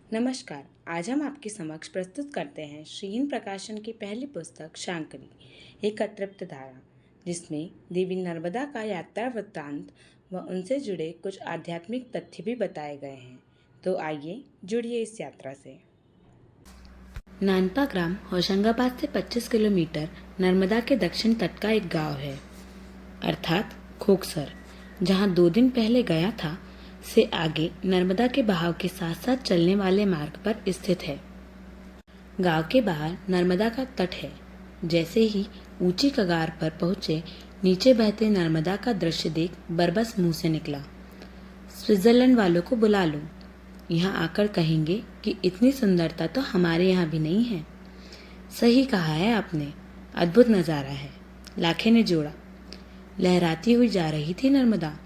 नमस्कार। आज हम आपके समक्ष प्रस्तुत करते हैं श्रीन प्रकाशन की पहली पुस्तक शांकरी, एक अतृप्त धारा, जिसमें देवी नर्मदा का यात्रा वृत्तांत व उनसे जुड़े कुछ आध्यात्मिक तथ्य भी बताए गए हैं। तो आइए जुड़िए इस यात्रा से। नानपा ग्राम होशंगाबाद से 25 किलोमीटर नर्मदा के दक्षिण तट का एक गांव है, अर्थात खोकसर, जहां 2 दिन पहले गया था से आगे नर्मदा के बहाव के साथ साथ चलने वाले मार्ग पर स्थित है। गांव के बाहर नर्मदा का तट है। जैसे ही ऊंची कगार पर पहुंचे, नीचे बहते नर्मदा का दृश्य देख बरबस मुंह से निकला, स्विट्जरलैंड वालों को बुला लो। यहाँ आकर कहेंगे कि इतनी सुंदरता तो हमारे यहाँ भी नहीं है। सही कहा है आपने, अद्भुत नज़ारा है, लाखे ने जोड़ा। लहराती हुई जा रही थी नर्मदा।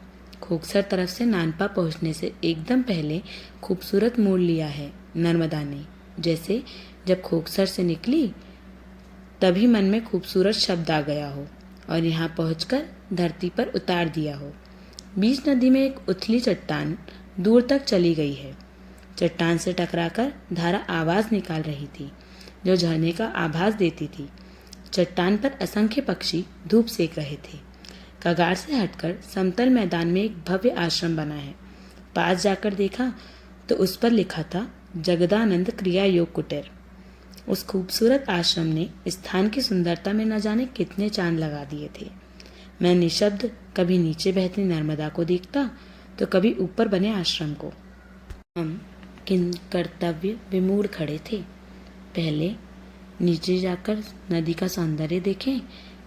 खोकसर तरफ से नानपा पहुंचने से एकदम पहले खूबसूरत मोड़ लिया है नर्मदा ने। जैसे जब खोकसर से निकली तभी मन में खूबसूरत शब्द आ गया हो और यहाँ पहुंचकर धरती पर उतार दिया हो। बीच नदी में एक उथली चट्टान दूर तक चली गई है। चट्टान से टकराकर धारा आवाज निकाल रही थी जो झरने का आभास देती थी। चट्टान पर असंख्य पक्षी धूप सेक रहे थे। कगार से हटकर समतल मैदान में एक भव्य आश्रम बना है। पास जाकर देखा तो उस पर लिखा था जगदानंद क्रिया योग कुटीर। उस खूबसूरत आश्रम ने स्थान की सुंदरता में न जाने कितने चांद लगा दिए थे। मैं निशब्द कभी नीचे बहती नर्मदा को देखता तो कभी ऊपर बने आश्रम को। हम किन कर्तव्य विमूढ़ खड़े थे। पहले नीचे जाकर नदी का सौंदर्य देखें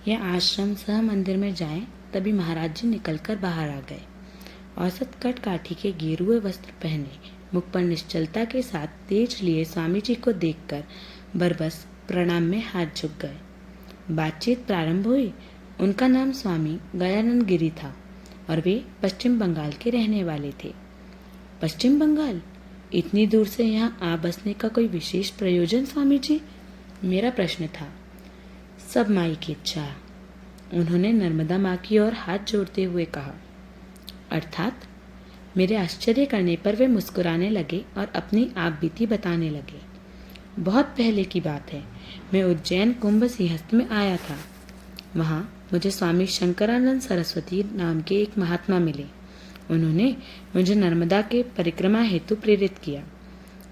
या आश्रम सह मंदिर में जाएं, तभी महाराज जी निकलकर बाहर आ गए। औसत कट काठी के गेरुए वस्त्र पहने, मुख पर निश्चलता के साथ तेज लिए स्वामी जी को देखकर बरबस प्रणाम में हाथ झुक गए। बातचीत प्रारंभ हुई। उनका नाम स्वामी गयानंद गिरी था और वे पश्चिम बंगाल के रहने वाले थे। पश्चिम बंगाल? इतनी दूर से यहाँ आ बसने का कोई विशेष प्रयोजन स्वामी जी? मेरा प्रश्न था। सब माई की इच्छा, उन्होंने नर्मदा माँ की ओर हाथ जोड़ते हुए कहा। अर्थात? मेरे आश्चर्य करने पर वे मुस्कुराने लगे और अपनी आप बीती बताने लगे। बहुत पहले की बात है, मैं उज्जैन कुंभ सिंहस्थ में आया था। वहाँ मुझे स्वामी शंकरानंद सरस्वती नाम के एक महात्मा मिले। उन्होंने मुझे नर्मदा के परिक्रमा हेतु प्रेरित किया।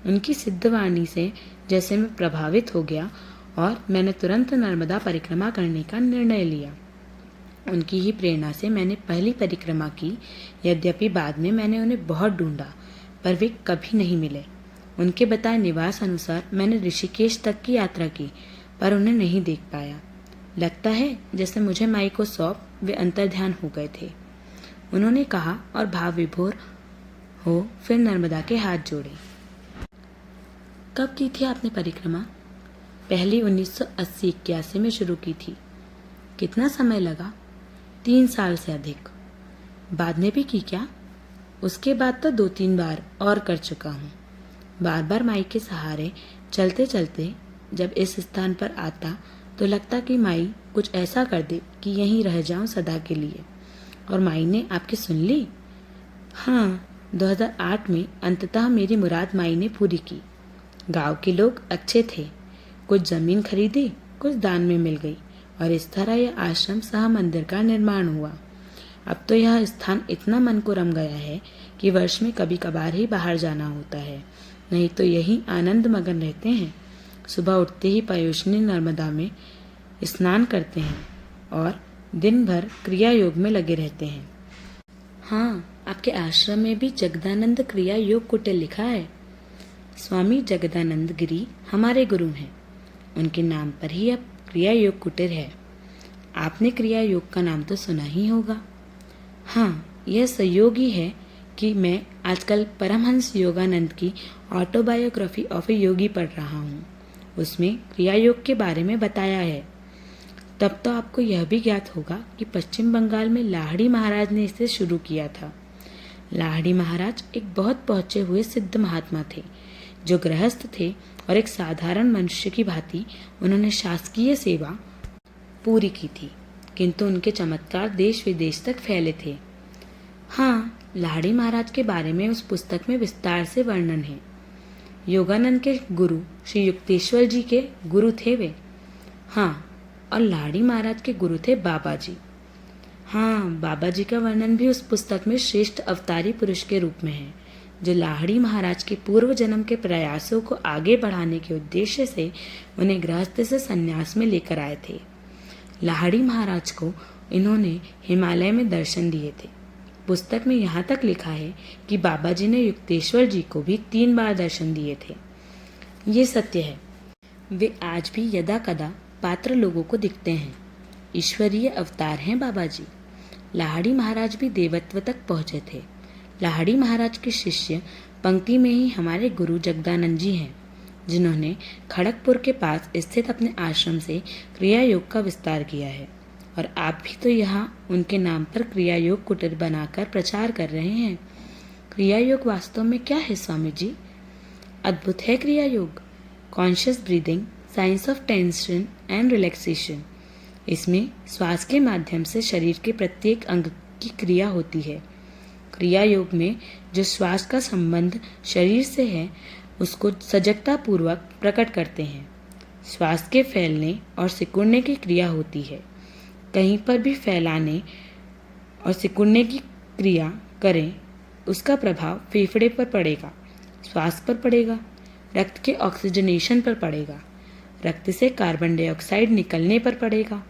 उनकी सिद्धवाणी से जैसे मैं प्रभावित हो गया और मैंने तुरंत नर्मदा परिक्रमा करने का निर्णय लिया। उनकी ही प्रेरणा से मैंने पहली परिक्रमा की। यद्यपि बाद में मैंने उन्हें बहुत ढूंढा पर वे कभी नहीं मिले। उनके बताए निवास अनुसार मैंने ऋषिकेश तक की यात्रा की पर उन्हें नहीं देख पाया। लगता है जैसे मुझे माई को सौंप वे अंतर्ध्यान हो गए थे, उन्होंने कहा और भाव विभोर हो फिर नर्मदा के हाथ जोड़े। कब की थी आपने परिक्रमा? पहली 1980-81 में शुरू की थी। कितना समय लगा? 3 साल से अधिक। बाद में भी की क्या? उसके बाद तो 2-3 बार और कर चुका हूँ। बार बार माई के सहारे चलते चलते जब इस स्थान पर आता तो लगता कि माई कुछ ऐसा कर दे कि यहीं रह जाऊं सदा के लिए। और माई ने आपकी सुन ली? हाँ, 2008 में अंततः मेरी मुराद माई ने पूरी की। गांव के लोग अच्छे थे, कुछ जमीन खरीदी, कुछ दान में मिल गई और इस तरह यह आश्रम सह मंदिर का निर्माण हुआ। अब तो यह स्थान इतना मन को रम गया है कि वर्ष में कभी कभार ही बाहर जाना होता है, नहीं तो यही आनंद मगन रहते हैं। सुबह उठते ही पयोष्णी नर्मदा में स्नान करते हैं और दिन भर क्रिया योग में लगे रहते हैं। हाँ, आपके आश्रम में भी जगदानंद क्रिया योग कुटीर लिखा है। स्वामी जगदानंद गिरी हमारे गुरु हैं, उनके नाम पर ही अब क्रिया योग कुटीर है। आपने क्रिया योग का नाम तो सुना ही होगा। हाँ, यह संयोग है कि मैं आजकल परमहंस योगानंद की ऑटोबायोग्राफी ऑफ ए योगी पढ़ रहा हूँ। उसमें क्रिया योग के बारे में बताया है। तब तो आपको यह भी ज्ञात होगा कि पश्चिम बंगाल में लाहड़ी महाराज ने इसे शुरू किया था। लाहड़ी महाराज एक बहुत पहुंचे हुए सिद्ध महात्मा थे जो गृहस्थ थे और एक साधारण मनुष्य की भांति उन्होंने शासकीय सेवा पूरी की थी, किंतु उनके चमत्कार देश विदेश तक फैले थे। हाँ, लाहड़ी महाराज के बारे में उस पुस्तक में विस्तार से वर्णन है। योगानंद के गुरु श्री युक्तेश्वर जी के गुरु थे वे। हाँ, और लाहड़ी महाराज के गुरु थे बाबा जी। हाँ, बाबा जी का वर्णन भी उस पुस्तक में श्रेष्ठ अवतारी पुरुष के रूप में है, जो लाहड़ी महाराज के पूर्व जन्म के प्रयासों को आगे बढ़ाने के उद्देश्य से उन्हें गृहस्थ से संन्यास में लेकर आए थे। लाहड़ी महाराज को इन्होंने हिमालय में दर्शन दिए थे। पुस्तक में यहाँ तक लिखा है कि बाबा जी ने युक्तेश्वर जी को भी 3 बार दर्शन दिए थे। ये सत्य है। वे आज भी यदा कदा पात्र लोगों को दिखते हैं। ईश्वरीय अवतार हैं बाबा जी। लाहड़ी महाराज भी देवत्व तक पहुँचे थे। लाहड़ी महाराज के शिष्य पंक्ति में ही हमारे गुरु जगदानंद जी हैं, जिन्होंने खड़गपुर के पास स्थित अपने आश्रम से क्रिया योग का विस्तार किया है। और आप भी तो यहाँ उनके नाम पर क्रिया योग कुटीर बनाकर प्रचार कर रहे हैं। क्रिया योग वास्तव में क्या है स्वामी जी? अद्भुत है क्रिया योग। Conscious breathing, science of tension and relaxation. इसमें श्वास के माध्यम से शरीर के प्रत्येक अंग की क्रिया होती है। क्रिया योग में जो श्वास का संबंध शरीर से है, उसको सजगता पूर्वक प्रकट करते हैं। श्वास के फैलने और सिकुड़ने की क्रिया होती है। कहीं पर भी फैलाने और सिकुड़ने की क्रिया करें, उसका प्रभाव फेफड़े पर पड़ेगा, श्वास पर पड़ेगा, रक्त के ऑक्सीजनेशन पर पड़ेगा, रक्त से कार्बन डाइऑक्साइड निकलने पर पड़ेगा।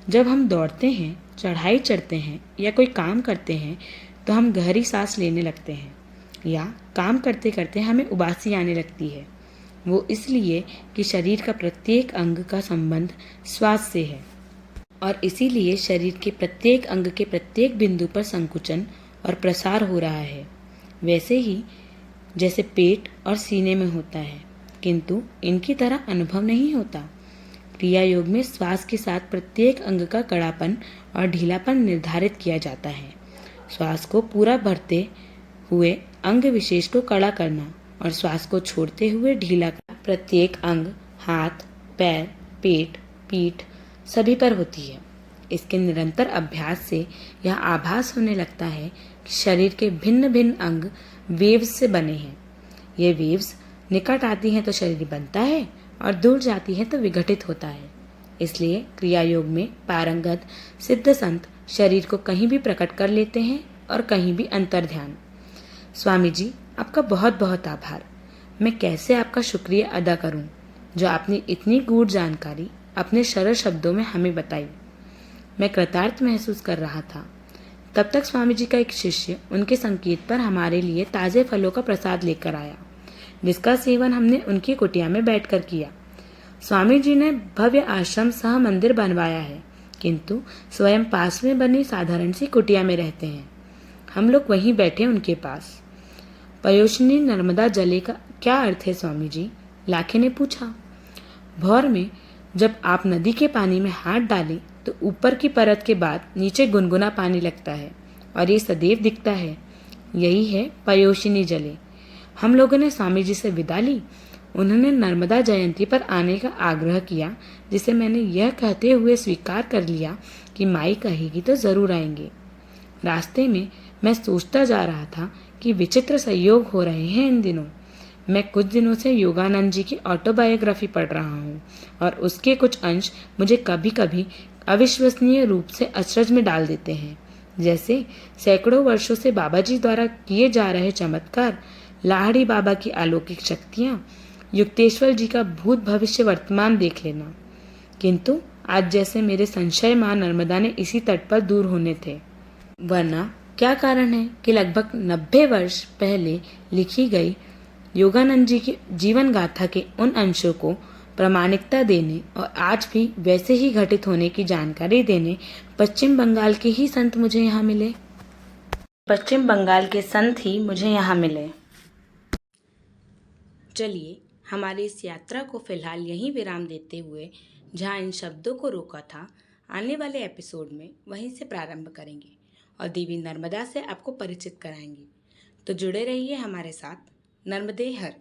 जब हम दौड़ते हैं, चढ़ाई चढ़ते हैं या कोई काम करते हैं तो हम गहरी सांस लेने लगते हैं, या काम करते करते हमें उबासी आने लगती है। वो इसलिए कि शरीर का प्रत्येक अंग का संबंध श्वास से है, और इसीलिए शरीर के प्रत्येक अंग के प्रत्येक बिंदु पर संकुचन और प्रसार हो रहा है। वैसे ही जैसे पेट और सीने में होता है, किंतु इनकी तरह अनुभव नहीं होता। क्रिया योग में श्वास के साथ प्रत्येक अंग का कड़ापन और ढीलापन निर्धारित किया जाता है। श्वास को पूरा भरते हुए अंग विशेष को कड़ा करना और श्वास को छोड़ते हुए ढीला करना प्रत्येक अंग, हाथ, पैर, पेट, पीठ सभी पर होती है। इसके निरंतर अभ्यास से यह आभास होने लगता है कि शरीर के भिन्न भिन्न अंग वेव्स से बने हैं। ये वेव्स निकट आती हैं तो शरीर बनता है और दूर जाती है तो विघटित होता है। इसलिए क्रिया योग में पारंगत सिद्ध संत शरीर को कहीं भी प्रकट कर लेते हैं और कहीं भी अंतर ध्यान। स्वामी जी, आपका बहुत बहुत आभार। मैं कैसे आपका शुक्रिया अदा करूं, जो आपने इतनी गूढ़ जानकारी अपने सरल शब्दों में हमें बताई। मैं कृतार्थ महसूस कर रहा था। तब तक स्वामी जी का एक शिष्य उनके संकेत पर हमारे लिए ताज़े फलों का प्रसाद लेकर आया, जिसका सेवन हमने उनकी कुटिया में बैठकर किया। स्वामी जी ने भव्य आश्रम सह मंदिर बनवाया है, किंतु स्वयं पास में बनी साधारण सी कुटिया में रहते हैं। हम लोग वहीं बैठे उनके पास। पयोशनी नर्मदा जले का क्या अर्थ है स्वामी जी? लाखे ने पूछा। भौर में जब आप नदी के पानी में हाथ डालें तो ऊपर की परत के बाद नीचे गुनगुना पानी लगता है और ये सदैव दिखता है। यही है पयोशिनी जले। हम लोगों ने स्वामी जी से विदा ली। उन्होंने नर्मदा जयंती पर आने का आग्रह किया, जिसे मैंने यह कहते हुए स्वीकार कर लिया कि माई कहेगी तो जरूर आएंगे। रास्ते में मैं सोचता जा रहा था कि विचित्र संयोग हो रहे हैं इन दिनों। मैं कुछ दिनों से योगानंद जी की ऑटोबायोग्राफी पढ़ रहा हूँ और उसके कुछ अंश मुझे कभी कभी अविश्वसनीय रूप से अचरज में डाल देते हैं। जैसे सैकड़ों वर्षों से बाबा जी द्वारा किए जा रहे चमत्कार, लाहड़ी बाबा की अलौकिक शक्तियाँ, युक्तेश्वर जी का भूत भविष्य वर्तमान देख लेना। किंतु आज जैसे मेरे संशय माँ नर्मदा ने इसी तट पर दूर होने थे। वरना क्या कारण है कि लगभग 90 वर्ष पहले लिखी गई योगानंद जी की जीवन गाथा के उन अंशों को प्रामाणिकता देने और आज भी वैसे ही घटित होने की जानकारी देने पश्चिम बंगाल के ही संत मुझे यहाँ मिले। पश्चिम बंगाल के संत ही मुझे यहाँ मिले। चलिए हमारी इस यात्रा को फिलहाल यहीं विराम देते हुए, जहाँ इन शब्दों को रोका था, आने वाले एपिसोड में वहीं से प्रारंभ करेंगे और देवी नर्मदा से आपको परिचित कराएंगे। तो जुड़े रहिए हमारे साथ। नर्मदे हर।